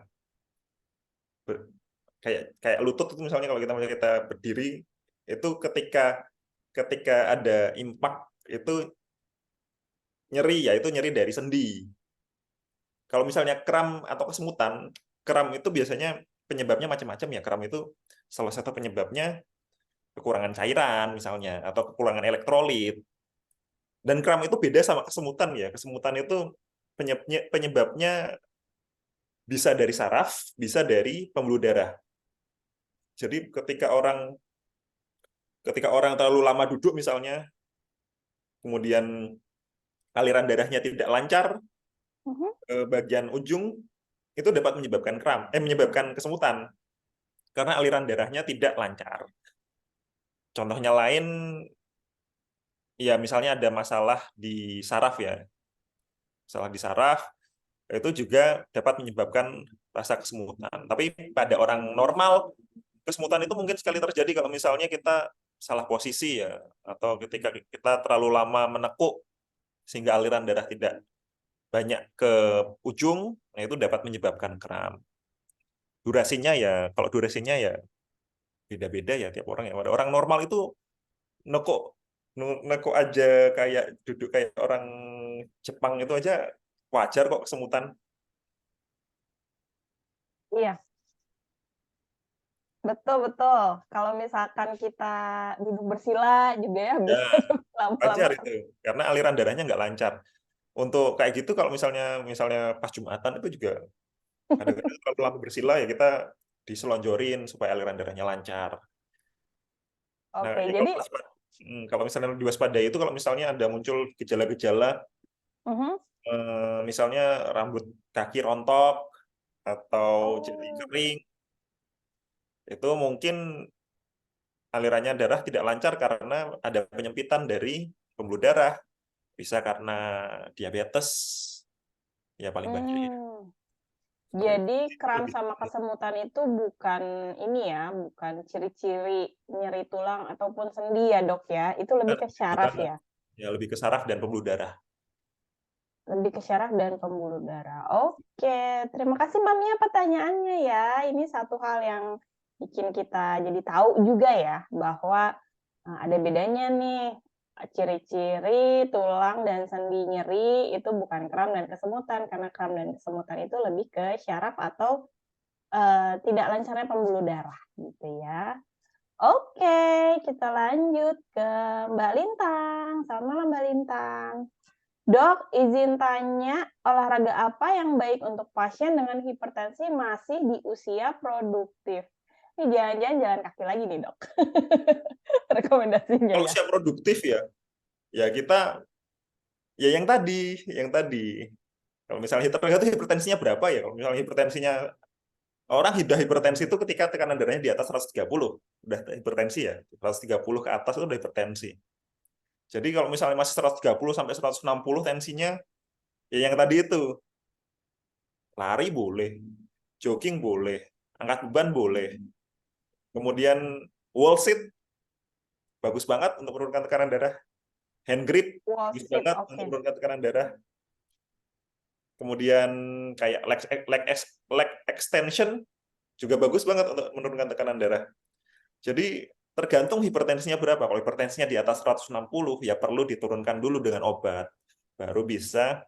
kayak kayak lutut itu misalnya kalau kita berdiri itu ketika ada impact itu nyeri ya itu nyeri dari sendi. Kalau misalnya kram atau kesemutan, kram itu biasanya penyebabnya macam-macam ya. Kram itu salah satu penyebabnya kekurangan cairan misalnya atau kekurangan elektrolit. Dan kram itu beda sama kesemutan ya. Kesemutan itu penyebabnya bisa dari saraf, bisa dari pembuluh darah. Jadi ketika orang terlalu lama duduk misalnya, kemudian aliran darahnya tidak lancar ke bagian ujung, itu dapat menyebabkan kesemutan karena aliran darahnya tidak lancar. Contohnya lain, ya misalnya ada masalah di saraf ya, masalah di saraf itu juga dapat menyebabkan rasa kesemutan. Tapi pada orang normal, kesemutan itu mungkin sekali terjadi kalau misalnya kita salah posisi ya, atau ketika kita terlalu lama menekuk sehingga aliran darah tidak banyak ke ujung, nah itu dapat menyebabkan kram. Durasinya ya, kalau durasinya ya beda-beda ya tiap orang ya. Pada orang normal itu nekuk nekuk aja kayak duduk kayak orang Jepang itu aja wajar kok kesemutan. Iya, betul-betul. Kalau misalkan kita duduk bersila juga ya Ya, bisa lama-lama. wajar itu karena aliran darahnya nggak lancar. Untuk kayak gitu kalau misalnya misalnya pas Jumatan itu juga kadang-kadang kalau lama bersila ya kita diselonjorin supaya aliran darahnya lancar. Nah, Oke, ya jadi kalau misalnya diwaspadai itu kalau misalnya ada muncul gejala-gejala mhm. misalnya rambut kaki rontok atau jadi Oh. kering, itu mungkin alirannya darah tidak lancar karena ada penyempitan dari pembuluh darah. Bisa karena diabetes, ya paling banyak ya. Mmm. Kalau Jadi itu kram lebih sama kesemutan itu bukan ini ya, bukan ciri-ciri nyeri tulang ataupun sendi ya, Dok, ya? Itu lebih ke bukan syaraf ya? ya lebih ke saraf dan pembuluh darah. Lebih ke syaraf dan pembuluh darah. Oke, terima kasih Mbak Mia pertanyaannya ya. Ini satu hal yang bikin kita jadi tahu juga ya, bahwa, ada bedanya nih, ciri-ciri tulang dan sendi nyeri itu bukan kram dan kesemutan, karena kram dan kesemutan itu lebih ke syaraf atau tidak lancarnya pembuluh darah gitu ya. Oke, kita lanjut ke Mbak Lintang. Selamat malam Mbak Lintang. Dok, izin tanya, olahraga apa yang baik untuk pasien dengan hipertensi masih di usia produktif? Ini jangan-jangan jalan kaki lagi nih, Dok. Rekomendasinya Kalau ya. usia produktif ya, ya kita ya yang tadi. Kalau misalnya tergantung hipertensinya berapa ya. Kalau misalnya hipertensinya orang sudah hipertensi itu ketika tekanan darahnya di atas 130, udah hipertensi ya. 130 ke atas itu udah hipertensi. Jadi kalau misalnya masih 130 sampai 160 tensinya, ya yang tadi itu, lari boleh, jogging boleh, angkat beban boleh. Kemudian wall sit bagus banget untuk menurunkan tekanan darah. Hand grip bagus Wasit, banget untuk oke. menurunkan tekanan darah. Kemudian kayak leg extension juga bagus banget untuk menurunkan tekanan darah. Jadi tergantung hipertensinya berapa. Kalau hipertensinya di atas 160 ya perlu diturunkan dulu dengan obat. Baru bisa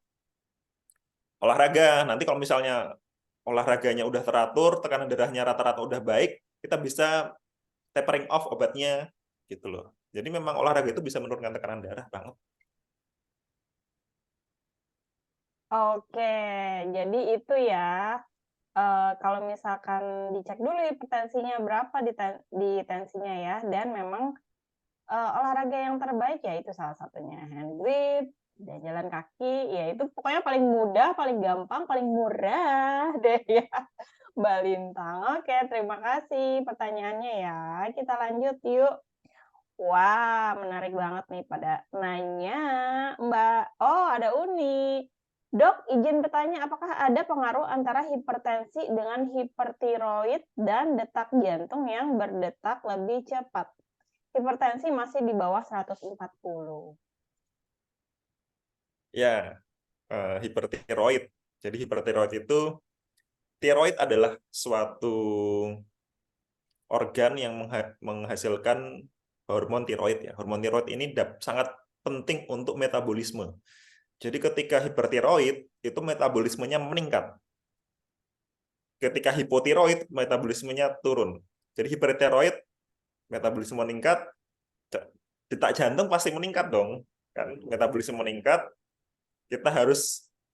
olahraga. Nanti kalau misalnya olahraganya udah teratur, tekanan darahnya rata-rata udah baik, kita bisa tapering off obatnya gitu loh. Jadi memang olahraga itu bisa menurunkan tekanan darah banget. Oke, jadi itu ya, kalau misalkan dicek dulu hipertensinya berapa di tensinya ya, dan memang olahraga yang terbaik ya itu salah satunya hand grip dan jalan kaki, ya itu pokoknya paling mudah, paling gampang, paling murah deh ya, Mbak Lintang. Oke, terima kasih pertanyaannya ya. Kita lanjut yuk. Wah, menarik banget nih pada nanya, Mbak. Oh, ada Uni. Dok, izin bertanya, apakah ada pengaruh antara hipertensi dengan hipertiroid dan detak jantung yang berdetak lebih cepat? Hipertensi masih di bawah 140. Ya, hipertiroid. Jadi hipertiroid itu, tiroid adalah suatu organ yang menghasilkan hormon tiroid ya. Hormon tiroid ini sangat penting untuk metabolisme. Jadi ketika hipertiroid itu metabolismenya meningkat. Ketika hipotiroid metabolismenya turun. Jadi hipertiroid metabolisme meningkat, detak jantung pasti meningkat dong. Kan metabolisme meningkat,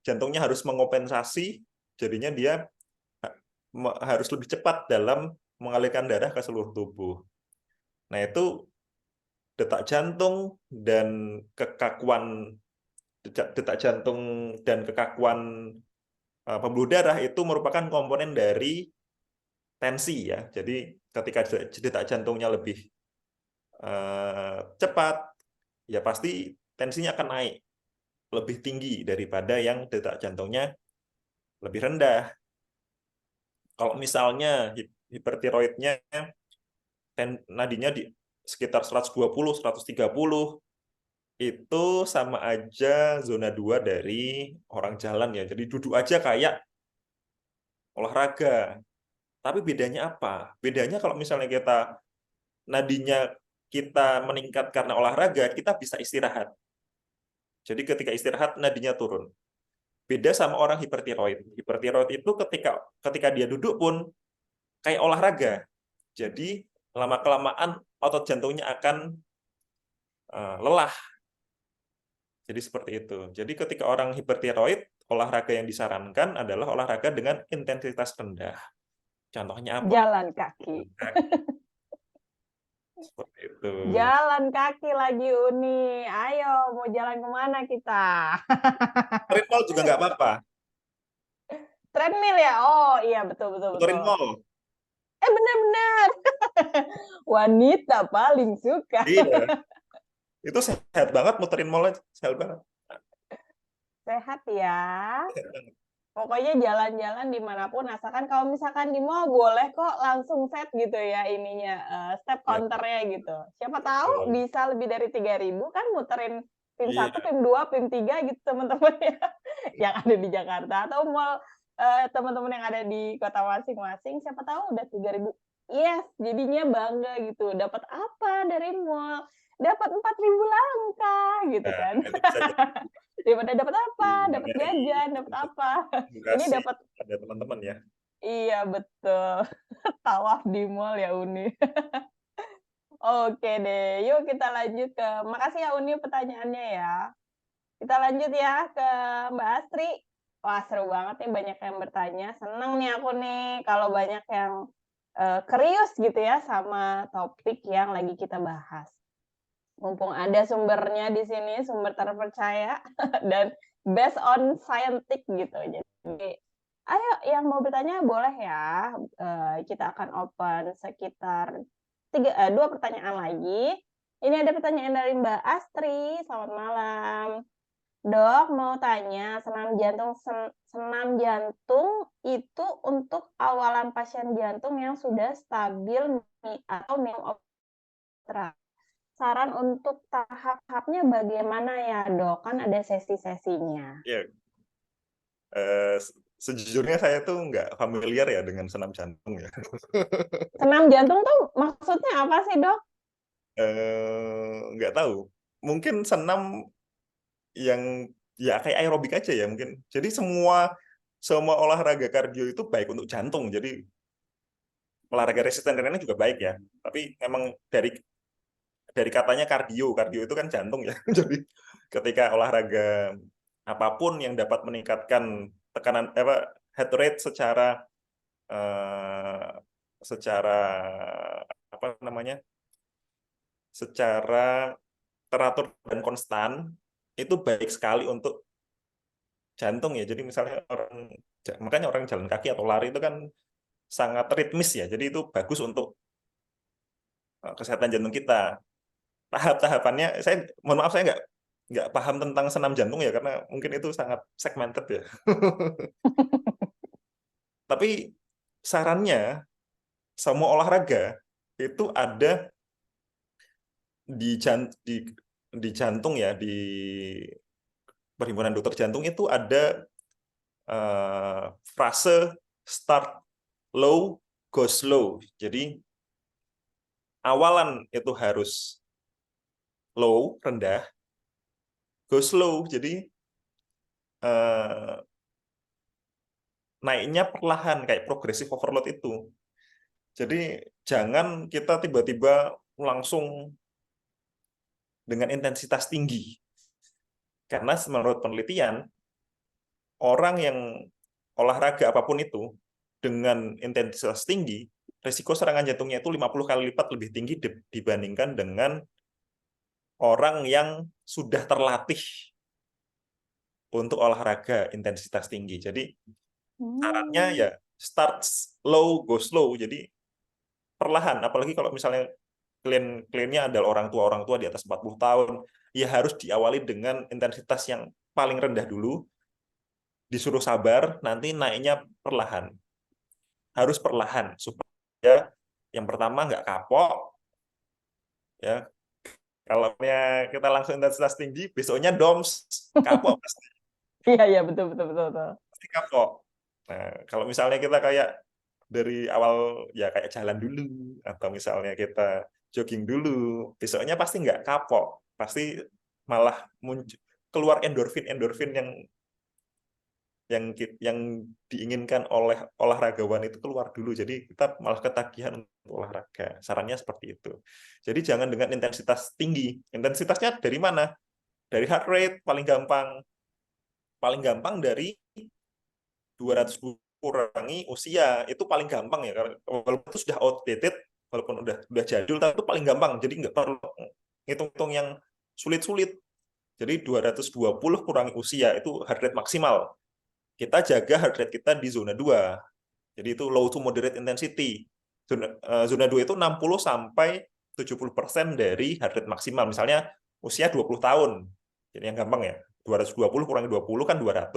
jantungnya harus mengompensasi, jadinya dia harus lebih cepat dalam mengalirkan darah ke seluruh tubuh. Nah, itu detak jantung dan kekakuan detak jantung dan kekakuan pembuluh darah itu merupakan komponen dari tensi ya. Jadi ketika detak jantungnya lebih cepat, ya pasti tensinya akan naik lebih tinggi daripada yang detak jantungnya lebih rendah. Kalau misalnya hipertiroidnya nadinya di sekitar 120, 130, itu sama aja zona 2 dari orang jalan ya. Jadi duduk aja kayak olahraga. Tapi bedanya apa? Bedanya kalau misalnya nadinya kita meningkat karena olahraga, kita bisa istirahat. Jadi ketika istirahat nadinya turun. Beda sama orang hipertiroid. Hipertiroid itu ketika dia duduk pun kayak olahraga. Jadi lama-kelamaan otot jantungnya akan lelah. Jadi seperti itu. Jadi ketika orang hipertiroid, olahraga yang disarankan adalah olahraga dengan intensitas rendah. Contohnya apa? Jalan kaki. Seperti itu. Jalan kaki lagi, Uni. Ayo, mau jalan kemana kita? Treadmill juga nggak apa-apa. Treadmill ya? Oh iya, betul, betul, Puterin betul. mall. Benar-benar. Wanita paling suka. Iya. Itu sehat banget, muterin mall aja. Sehat banget. Sehat ya. Pokoknya jalan-jalan dimanapun, asalkan kalau misalkan di mall boleh kok langsung set gitu ya ininya, step Ya, counternya gitu. Siapa tahu betul. bisa lebih dari 3.000 kan muterin PIM 1, Iya. PIM 2, PIM 3 gitu teman-teman ya, yang ada di Jakarta atau mall, teman-teman yang ada di kota masing-masing, siapa tahu udah 3.000. Yes, jadinya bangga gitu, dapat apa dari mall? Dapat 4.000 langkah gitu Nah, kan. itu bisa jadi Daripada dapat apa, dapat materi jajan, dapat untuk apa. Ini edukasi dapat pada teman-teman ya. iya betul. Tawaf di mall ya, Uni. Oke deh, yuk kita lanjut makasih ya Uni pertanyaannya ya. Kita lanjut ya ke Mbak Astri. Wah, seru banget nih banyak yang bertanya. Seneng nih aku nih kalau banyak yang curious gitu ya sama topik yang lagi kita bahas. Mumpung ada sumbernya di sini, sumber terpercaya dan based on scientific gitu. Jadi, ayo yang mau bertanya boleh ya. Kita akan open sekitar 2 pertanyaan lagi. Ini ada pertanyaan dari Mbak Astri. Selamat malam. Dok, mau tanya, senam jantung itu untuk awalan pasien jantung yang sudah stabil atau minum obat. Saran untuk tahap-tahapnya bagaimana ya, Dok? Kan ada sesi-sesinya. Ya, sejujurnya saya tuh nggak familiar ya dengan senam jantung ya. Senam jantung tuh maksudnya apa sih, Dok? Nggak tahu. Mungkin senam yang ya kayak aerobik aja ya mungkin. Jadi semua olahraga kardio itu baik untuk jantung. Jadi olahraga resisten training juga baik ya. Tapi memang dari katanya kardio itu kan jantung ya. Jadi ketika olahraga apapun yang dapat meningkatkan tekanan heart rate eh, secara apa namanya secara teratur dan konstan itu baik sekali untuk jantung ya. Jadi misalnya makanya orang jalan kaki atau lari itu kan sangat ritmis ya. Jadi itu bagus untuk kesehatan jantung kita. Tahap-tahapannya, saya mohon maaf saya nggak paham tentang senam jantung ya karena mungkin itu sangat segmented ya. Tapi sarannya semua olahraga itu ada di jantung ya, di Perhimpunan Dokter Jantung itu ada frase start low, go slow. Jadi awalan itu harus low, rendah, go slow. Jadi naiknya perlahan kayak progressive overload itu. Jadi jangan kita tiba-tiba langsung dengan intensitas tinggi. Karena menurut penelitian, orang yang olahraga apapun itu dengan intensitas tinggi, risiko serangan jantungnya itu 50 kali lipat lebih tinggi dibandingkan dengan orang yang sudah terlatih untuk olahraga intensitas tinggi. Jadi sarannya ya start low, go slow. Jadi perlahan, apalagi kalau misalnya kliennya adalah orang tua di atas 40 tahun, ya harus diawali dengan intensitas yang paling rendah dulu, disuruh sabar, nanti naiknya perlahan. Harus perlahan, supaya yang pertama nggak kapok, ya. Kalau kita langsung intensitas tinggi, besoknya DOMS, kapok pasti. Iya, iya, betul, betul, betul, betul. Pasti kapok. Nah, kalau misalnya kita kayak dari awal, ya kayak jalan dulu, atau misalnya kita jogging dulu, besoknya pasti nggak kapok. Pasti malah keluar endorfin yang diinginkan oleh olahragawan itu keluar dulu. Jadi kita malah ketagihan untuk olahraga. Sarannya seperti itu. Jadi jangan dengan intensitas tinggi. Intensitasnya dari mana? Dari heart rate paling gampang. Paling gampang dari 200 kurangi usia. Itu paling gampang ya. Walaupun itu sudah outdated, walaupun udah jadul, tapi itu paling gampang. Jadi nggak perlu ngitung-ngitung yang sulit-sulit. Jadi 220 kurangi usia itu heart rate maksimal. Kita jaga heart rate kita di zona 2. Jadi itu low to moderate intensity. Zona 2 itu 60 sampai 70% dari heart rate maksimal. Misalnya usia 20 tahun. Jadi yang gampang ya. 220 kurangi 20 kan 200.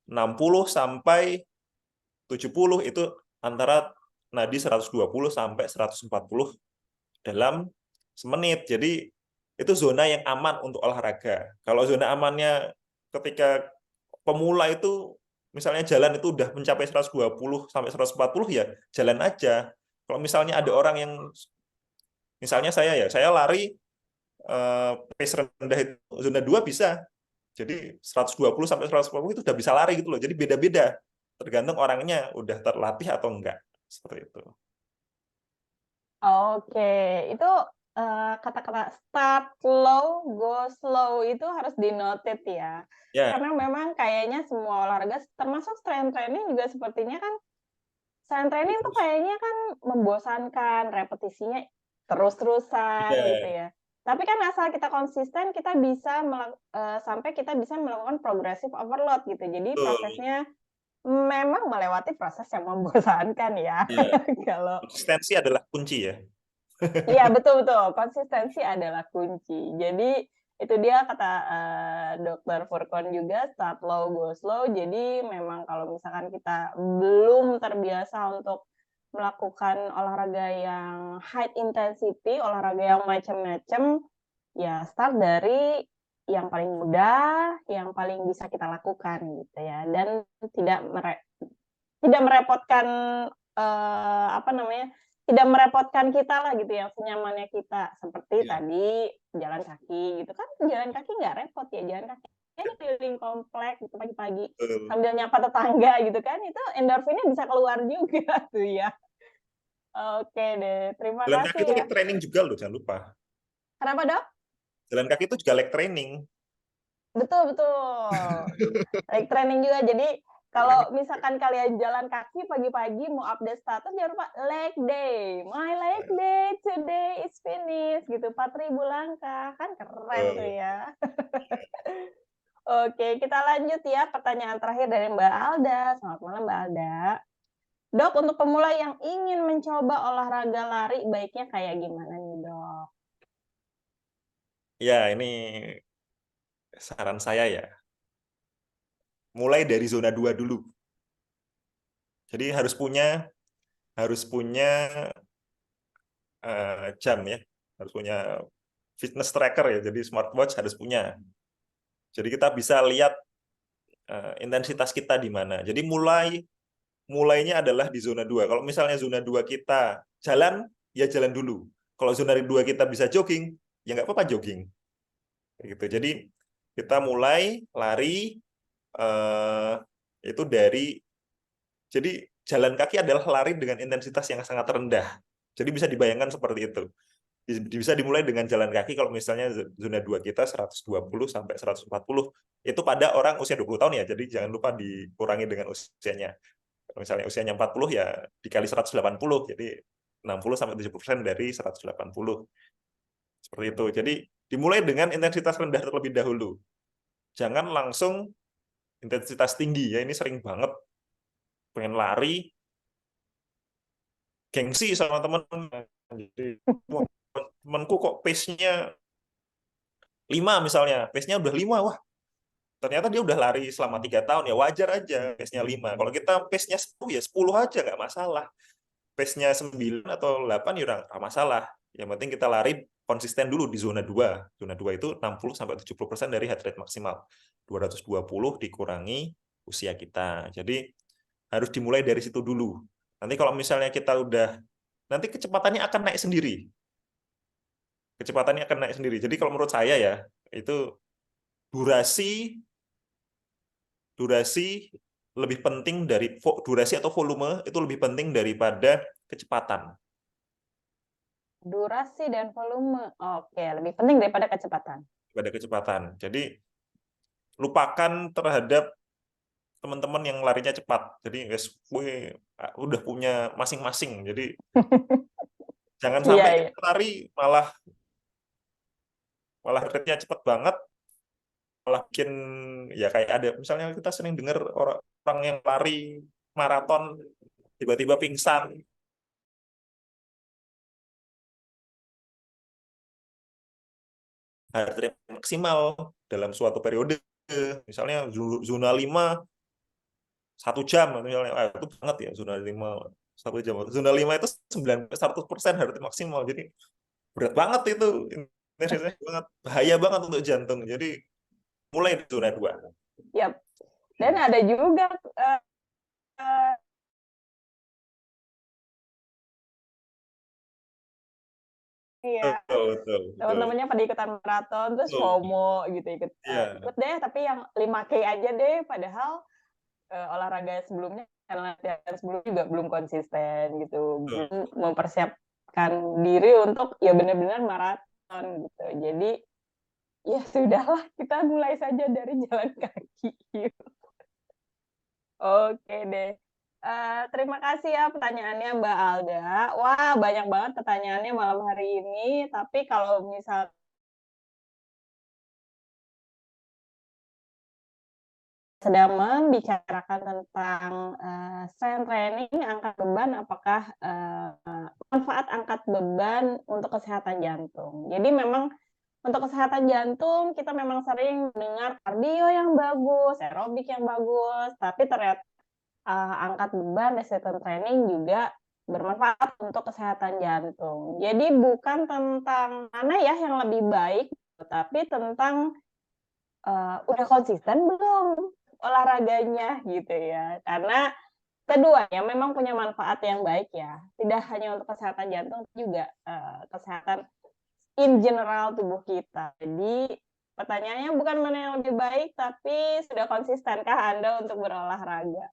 60 sampai 70 itu antara nadi 120 sampai 140 dalam semenit. Jadi itu zona yang aman untuk olahraga. Kalau zona amannya ketika pemula itu misalnya jalan itu udah mencapai 120 sampai 140 ya jalan aja. Kalau misalnya ada orang yang misalnya saya lari pace rendah itu zona 2 bisa. Jadi 120 sampai 140 itu udah bisa lari gitu loh. Jadi beda-beda. Tergantung orangnya udah terlatih atau enggak. Seperti itu. Oke, itu kata-kata start low, go slow itu harus dinoted ya. Ya, Karena memang kayaknya semua olahraga, termasuk strength training juga sepertinya kan, strength training tuh kayaknya kan membosankan, repetisinya terus-terusan gitu ya, ya. Tapi kan asal kita konsisten, kita bisa sampai kita bisa melakukan progressive overload gitu. Jadi betul. prosesnya memang melewati proses yang membosankan ya. Ya. Kalau Konsistensi adalah kunci ya. iya, betul, betul, konsistensi adalah kunci. Jadi itu dia kata, Dokter Furkon juga, start low, go slow. Jadi memang kalau misalkan kita belum terbiasa untuk melakukan olahraga yang high intensity, olahraga yang macam-macam, ya start dari yang paling mudah, yang paling bisa kita lakukan gitu ya. Dan tidak merepotkan, apa namanya, tidak merepotkan kita lah gitu ya, senyamannya kita. Seperti Ya, tadi jalan kaki gitu kan, jalan kaki nggak repot ya, jalan kaki aja keliling komplek gitu pagi-pagi, betul. sambil nyapa tetangga gitu kan, itu endorfinnya bisa keluar juga tuh ya. Oke deh, terima Jalan kaki kasih itu ya. leg training juga loh, jangan lupa. Kenapa, Dok? Jalan kaki itu juga leg training. Betul, betul. Like training juga, jadi Kalau misalkan kalian jalan kaki pagi-pagi mau update status, jangan lupa leg day. My leg day today is finished gitu. 4.000 langkah. Kan keren tuh ya. Oke, kita lanjut ya. Pertanyaan terakhir dari Mbak Alda. Selamat malam Mbak Alda. Dok, untuk pemula yang ingin mencoba olahraga lari, baiknya kayak gimana nih, Dok? Ya, ini saran saya ya. Mulai dari zona 2 dulu. Jadi harus punya jam ya, harus punya fitness tracker ya. Jadi smartwatch harus punya. Jadi kita bisa lihat intensitas kita di mana. Jadi mulainya adalah di zona 2. Kalau misalnya zona 2 kita jalan, ya jalan dulu. Kalau zona 2 kita bisa jogging, ya nggak apa-apa jogging. Gitu. Jadi kita mulai lari itu jadi jalan kaki adalah lari dengan intensitas yang sangat rendah. Jadi bisa dibayangkan seperti itu. Bisa dimulai dengan jalan kaki kalau misalnya zona 2 kita 120 sampai 140. Itu pada orang usia 20 tahun ya. Jadi jangan lupa dikurangi dengan usianya. Kalau misalnya usianya 40 ya dikali 180. Jadi 60 sampai 70% dari 180. Seperti itu. Jadi dimulai dengan intensitas rendah terlebih dahulu. Jangan langsung intensitas tinggi ya. Ini sering banget pengen lari gengsi sama temen. Jadi temanku kok pace-nya 5 misalnya, pace-nya udah 5, wah ternyata dia udah lari selama 3 tahun, ya wajar aja pace-nya 5. Kalau kita pace-nya 10, ya 10 aja nggak masalah. Pace-nya 9 atau 8 ya udah nggak masalah. Yang penting kita lari konsisten dulu di zona 2. Zona 2 itu 60-70% dari heart rate maksimal. 220 dikurangi usia kita. Jadi harus dimulai dari situ dulu. Nanti kalau misalnya kita udah, nanti kecepatannya akan naik sendiri. Kecepatannya akan naik sendiri. Jadi kalau menurut saya ya, itu durasi lebih penting dari durasi atau volume itu lebih penting daripada kecepatan. Durasi dan volume. Oke, lebih penting daripada kecepatan. Daripada kecepatan. Jadi lupakan terhadap teman-teman yang larinya cepat. Jadi guys, udah punya masing-masing. Jadi jangan sampai Iya, iya. kita lari malah rate-nya cepat banget, malah bikin ya kayak ada misalnya kita sering dengar orang yang lari maraton tiba-tiba pingsan. Heart rate maksimal dalam suatu periode, misalnya zona 5 1 jam misalnya, itu banget ya zona 5 1 jam. Zona 5 itu 90-100% heart rate maksimal, jadi berat banget itu, banget bahaya banget untuk jantung. Jadi mulai di zona 2. Yap. Dan ada juga iya, Betul. teman-temannya pada ikutan maraton terus FOMO gitu ikut Iya. deh tapi yang 5K aja deh padahal olahraga sebelumnya latihan sebelumnya juga belum konsisten gitu, belum mempersiapkan diri untuk ya benar-benar maraton gitu. Jadi ya sudahlah, kita mulai saja dari jalan kaki. Oke deh. Terima kasih ya pertanyaannya Mbak Alda. Wah, banyak banget pertanyaannya malam hari ini. Tapi kalau misal sedang membicarakan tentang strength training, angkat beban, apakah manfaat angkat beban untuk kesehatan jantung. Jadi memang untuk kesehatan jantung kita memang sering mendengar kardio yang bagus, aerobik yang bagus, tapi ternyata angkat beban, resistance training juga bermanfaat untuk kesehatan jantung. Jadi bukan tentang mana ya yang lebih baik, tapi tentang udah konsisten belum olahraganya gitu ya. Karena keduanya memang punya manfaat yang baik ya. Tidak hanya untuk kesehatan jantung, tapi juga kesehatan in general tubuh kita. Jadi pertanyaannya bukan mana yang lebih baik, tapi sudah konsistenkah Anda untuk berolahraga?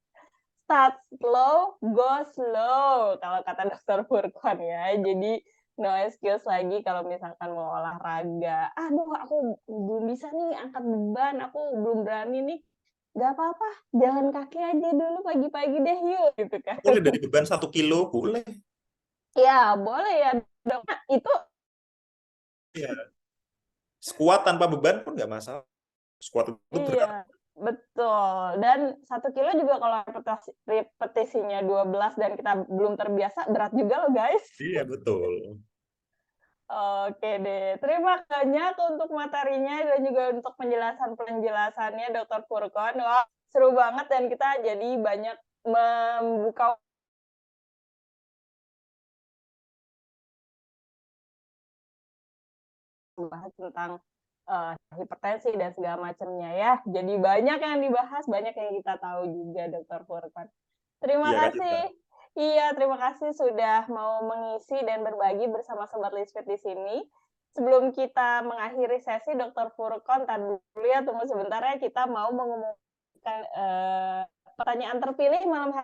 Start slow, go slow, kalau kata Dokter Furqan ya. Jadi no excuse lagi kalau misalkan mau olahraga. Aduh, aku belum bisa nih angkat beban, aku belum berani nih. nggak apa-apa, jalan kaki aja dulu pagi-pagi deh yuk, gitu kan. Boleh dari beban 1 kilo, boleh. Ya, boleh ya dok. Nah, itu Iya. Squat tanpa beban pun nggak masalah. Squat itu berat. iya, betul. Dan 1 kilo juga kalau repetisinya 12 dan kita belum terbiasa, berat juga loh guys. Iya, betul. Oke deh, terima banyak untuk materinya dan juga untuk penjelasannya Dr. Furqon. Wah, seru banget dan kita jadi banyak membuka bahas tentang hipertensi dan segala macamnya ya. Jadi banyak yang dibahas, banyak yang kita tahu juga Dr. Furqon. Terima Iya, Kak Citra. kasih. Iya, terima kasih sudah mau mengisi dan berbagi bersama Sobat Lisfit di sini. Sebelum kita mengakhiri sesi, Dr. Furqon, tunggu dulu ya, tunggu sebentar ya, kita mau mengumumkan pertanyaan terpilih malam hari